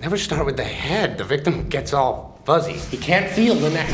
Never start with the head. The victim gets all fuzzy. He can't feel the neck.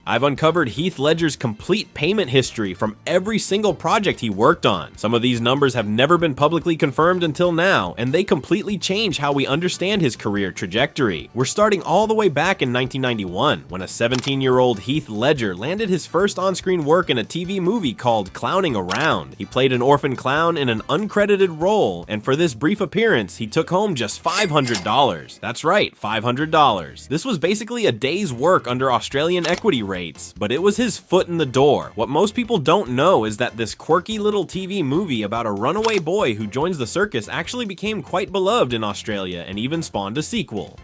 I've uncovered Heath Ledger's complete payment history from every single project he worked on. Some of these numbers have never been publicly confirmed until now, and they completely change how we understand his career trajectory. We're starting all the way back in 1991, when a 17-year-old Heath Ledger landed his first on-screen work in a TV movie called Clowning Around. He played an orphan clown in an uncredited role, and for this brief appearance, he took home just $500. That's right, $500. This was basically a day's work under Australian equity rates, but it was his foot in the door. What most people don't know is that this quirky little TV movie about a runaway boy who joins the circus actually became quite beloved in Australia and even spawned a sequel.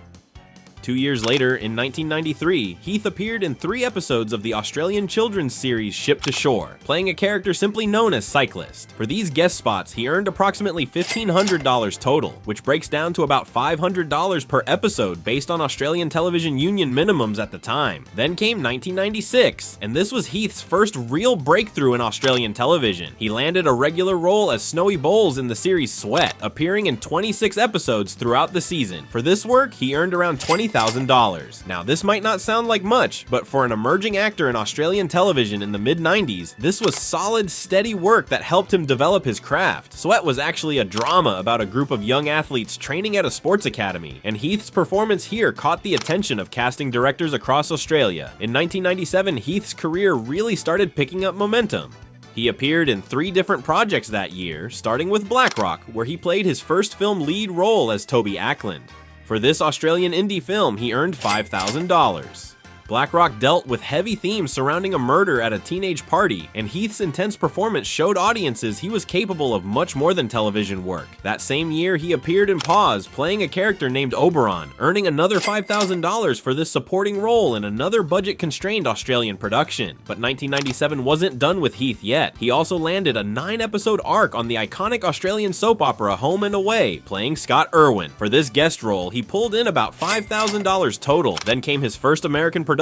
2 years later, in 1993, Heath appeared in 3 episodes of the Australian children's series Ship to Shore, playing a character simply known as Cyclist. For these guest spots, he earned approximately $1,500 total, which breaks down to about $500 per episode based on Australian television union minimums at the time. Then came 1996, and this was Heath's first real breakthrough in Australian television. He landed a regular role as Snowy Bowles in the series Sweat, appearing in 26 episodes throughout the season. For this work, he earned around $20,000. Now, this might not sound like much, but for an emerging actor in Australian television in the mid-90s, this was solid, steady work that helped him develop his craft. Sweat was actually a drama about a group of young athletes training at a sports academy, and Heath's performance here caught the attention of casting directors across Australia. In 1997, Heath's career really started picking up momentum. He appeared in 3 different projects that year, starting with Blackrock, where he played his first film lead role as Toby Ackland. For this Australian indie film, he earned $5,000. Blackrock dealt with heavy themes surrounding a murder at a teenage party, and Heath's intense performance showed audiences he was capable of much more than television work. That same year, he appeared in Pause, playing a character named Oberon, earning another $5,000 for this supporting role in another budget-constrained Australian production. But 1997 wasn't done with Heath yet. He also landed a 9-episode arc on the iconic Australian soap opera Home and Away, playing Scott Irwin. For this guest role, he pulled in about $5,000 total. Then came his first American production,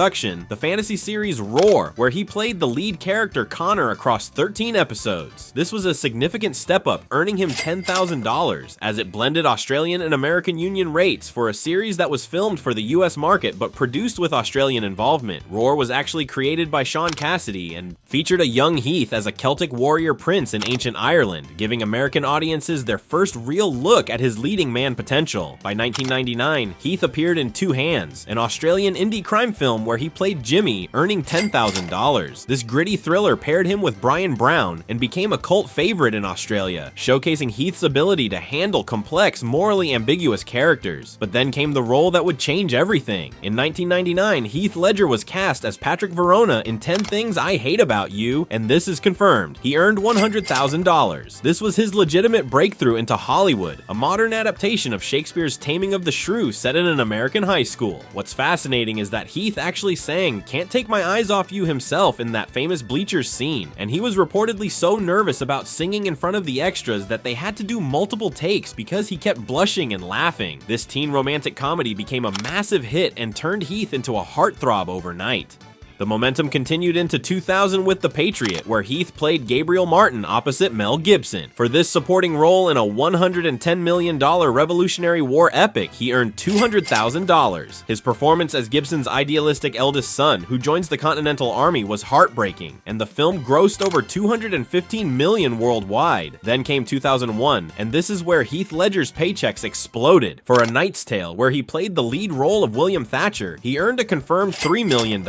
the fantasy series Roar, where he played the lead character Connor across 13 episodes. This was a significant step up, earning him $10,000, as it blended Australian and American union rates for a series that was filmed for the US market but produced with Australian involvement. Roar was actually created by Sean Cassidy and featured a young Heath as a Celtic warrior prince in ancient Ireland, giving American audiences their first real look at his leading man potential. By 1999, Heath appeared in Two Hands, an Australian indie crime film where he played Jimmy, earning $10,000. This gritty thriller paired him with Brian Brown and became a cult favorite in Australia, showcasing Heath's ability to handle complex, morally ambiguous characters. But then came the role that would change everything. In 1999, Heath Ledger was cast as Patrick Verona in 10 Things I Hate About You, and this is confirmed. He earned $100,000. This was his legitimate breakthrough into Hollywood, a modern adaptation of Shakespeare's Taming of the Shrew set in an American high school. What's fascinating is that Heath actually sang "Can't Take My Eyes Off You" himself in that famous bleachers scene, and he was reportedly so nervous about singing in front of the extras that they had to do multiple takes because he kept blushing and laughing. This teen romantic comedy became a massive hit and turned Heath into a heartthrob overnight. The momentum continued into 2000 with The Patriot, where Heath played Gabriel Martin opposite Mel Gibson. For this supporting role in a $110 million Revolutionary War epic, he earned $200,000. His performance as Gibson's idealistic eldest son, who joins the Continental Army, was heartbreaking, and the film grossed over $215 million worldwide. Then came 2001, and this is where Heath Ledger's paychecks exploded. For A Knight's Tale, where he played the lead role of William Thatcher, he earned a confirmed $3 million.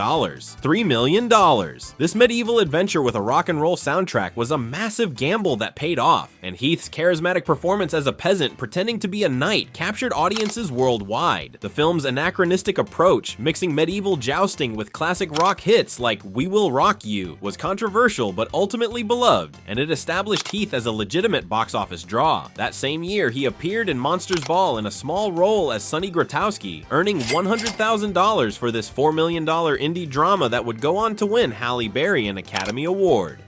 $3 million. This medieval adventure with a rock and roll soundtrack was a massive gamble that paid off, and Heath's charismatic performance as a peasant pretending to be a knight captured audiences worldwide. The film's anachronistic approach, mixing medieval jousting with classic rock hits like We Will Rock You, was controversial but ultimately beloved, and it established Heath as a legitimate box office draw. That same year, he appeared in Monsters Ball in a small role as Sonny Grotowski, earning $100,000 for this $4 million indie drama that would go on to win Halle Berry an Academy Award.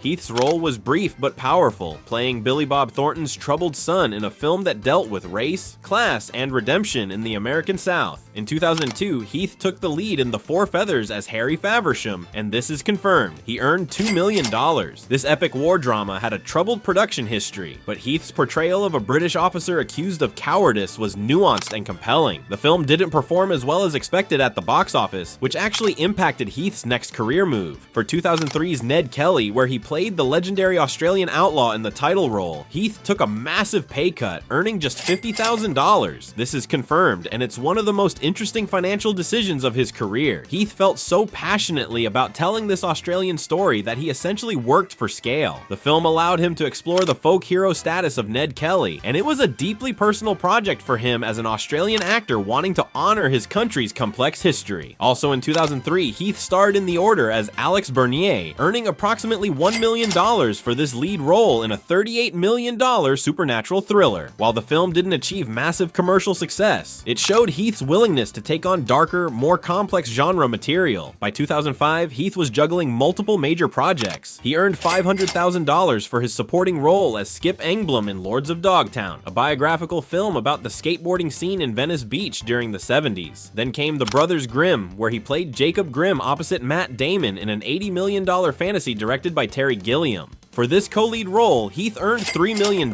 Heath's role was brief but powerful, playing Billy Bob Thornton's troubled son in a film that dealt with race, class, and redemption in the American South. In 2002, Heath took the lead in The Four Feathers as Harry Faversham, and this is confirmed. He earned $2 million. This epic war drama had a troubled production history, but Heath's portrayal of a British officer accused of cowardice was nuanced and compelling. The film didn't perform as well as expected at the box office, which actually impacted Heath's next career move. For 2003's Ned Kelly, where he played the legendary Australian outlaw in the title role, Heath took a massive pay cut, earning just $50,000. This is confirmed, and it's one of the most interesting financial decisions of his career. Heath felt so passionately about telling this Australian story that he essentially worked for scale. The film allowed him to explore the folk hero status of Ned Kelly, and it was a deeply personal project for him as an Australian actor wanting to honor his country's complex history. Also in 2003, Heath starred in The Order as Alex Bernier, earning approximately $1 million for this lead role in a $38 million supernatural thriller. While the film didn't achieve massive commercial success, it showed Heath's willingness to take on darker, more complex genre material. By 2005, Heath was juggling multiple major projects. He earned $500,000 for his supporting role as Skip Engblom in Lords of Dogtown, a biographical film about the skateboarding scene in Venice Beach during the 70s. Then came The Brothers Grimm, where he played Jacob Grimm opposite Matt Damon in an $80 million fantasy directed by Terry Gilliam. For this co-lead role, Heath earned $3 million,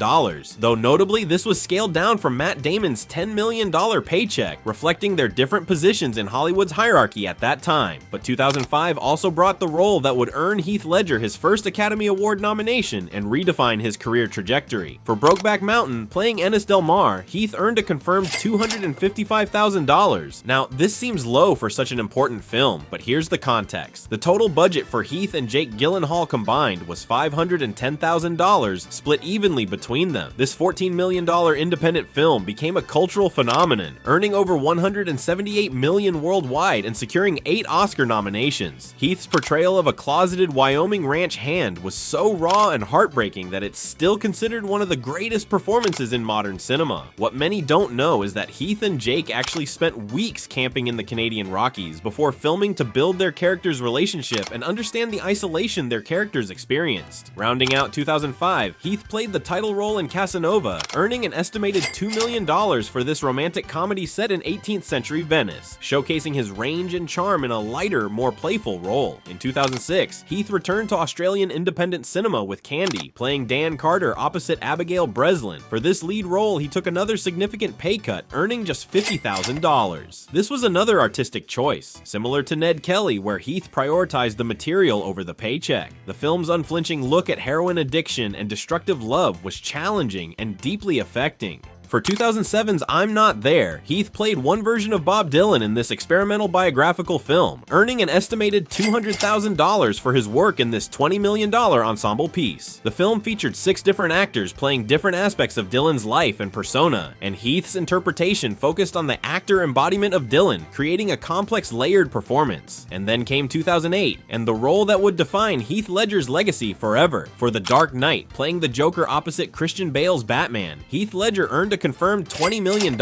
though notably this was scaled down from Matt Damon's $10 million paycheck, reflecting their different positions in Hollywood's hierarchy at that time. But 2005 also brought the role that would earn Heath Ledger his first Academy Award nomination and redefine his career trajectory. For Brokeback Mountain, playing Ennis Del Mar, Heath earned a confirmed $255,000. Now, this seems low for such an important film, but here's the context. The total budget for Heath and Jake Gyllenhaal combined was $510,000, split evenly between them. This $14 million independent film became a cultural phenomenon, earning over $178 million worldwide and securing 8 Oscar nominations. Heath's portrayal of a closeted Wyoming ranch hand was so raw and heartbreaking that it's still considered one of the greatest performances in modern cinema. What many don't know is that Heath and Jake actually spent weeks camping in the Canadian Rockies before filming to build their characters' relationship and understand the isolation their characters experienced. Rounding out 2005, Heath played the title role in Casanova, earning an estimated $2 million for this romantic comedy set in 18th century Venice, showcasing his range and charm in a lighter, more playful role. In 2006, Heath returned to Australian independent cinema with Candy, playing Dan Carter opposite Abigail Breslin. For this lead role, he took another significant pay cut, earning just $50,000. This was another artistic choice, similar to Ned Kelly, where Heath prioritized the material over the paycheck. The film's unflinching look at heroin addiction and destructive love was challenging and deeply affecting. For 2007's I'm Not There, Heath played one version of Bob Dylan in this experimental biographical film, earning an estimated $200,000 for his work in this $20 million ensemble piece. The film featured 6 different actors playing different aspects of Dylan's life and persona, and Heath's interpretation focused on the actor embodiment of Dylan, creating a complex, layered performance. And then came 2008, and the role that would define Heath Ledger's legacy forever. For The Dark Knight, playing the Joker opposite Christian Bale's Batman, Heath Ledger earned a confirmed $20 million.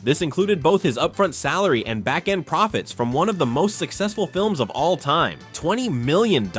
This included both his upfront salary and back-end profits from one of the most successful films of all time. $20 million.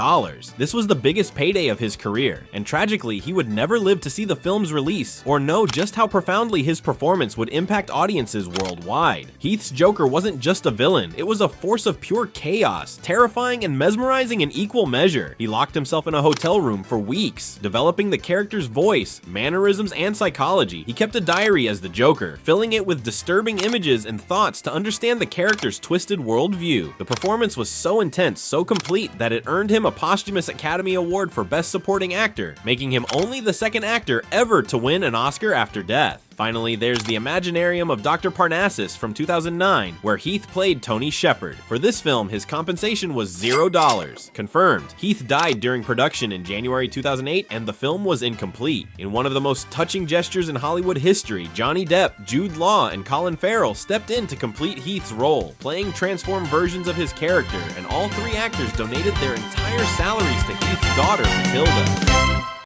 This was the biggest payday of his career, and tragically, he would never live to see the film's release or know just how profoundly his performance would impact audiences worldwide. Heath's Joker wasn't just a villain, it was a force of pure chaos, terrifying and mesmerizing in equal measure. He locked himself in a hotel room for weeks, developing the character's voice, mannerisms, and psychology. He kept a diary as the Joker, filling it with disturbing images and thoughts to understand the character's twisted worldview. The performance was so intense, so complete, that it earned him a posthumous Academy Award for Best Supporting Actor, making him only the second actor ever to win an Oscar after death. Finally, there's The Imaginarium of Dr. Parnassus from 2009, where Heath played Tony Shepard. For this film, his compensation was $0. Confirmed. Heath died during production in January 2008, and the film was incomplete. In one of the most touching gestures in Hollywood history, Johnny Depp, Jude Law, and Colin Farrell stepped in to complete Heath's role, playing transformed versions of his character, and all 3 actors donated their entire salaries to Heath's daughter, Matilda.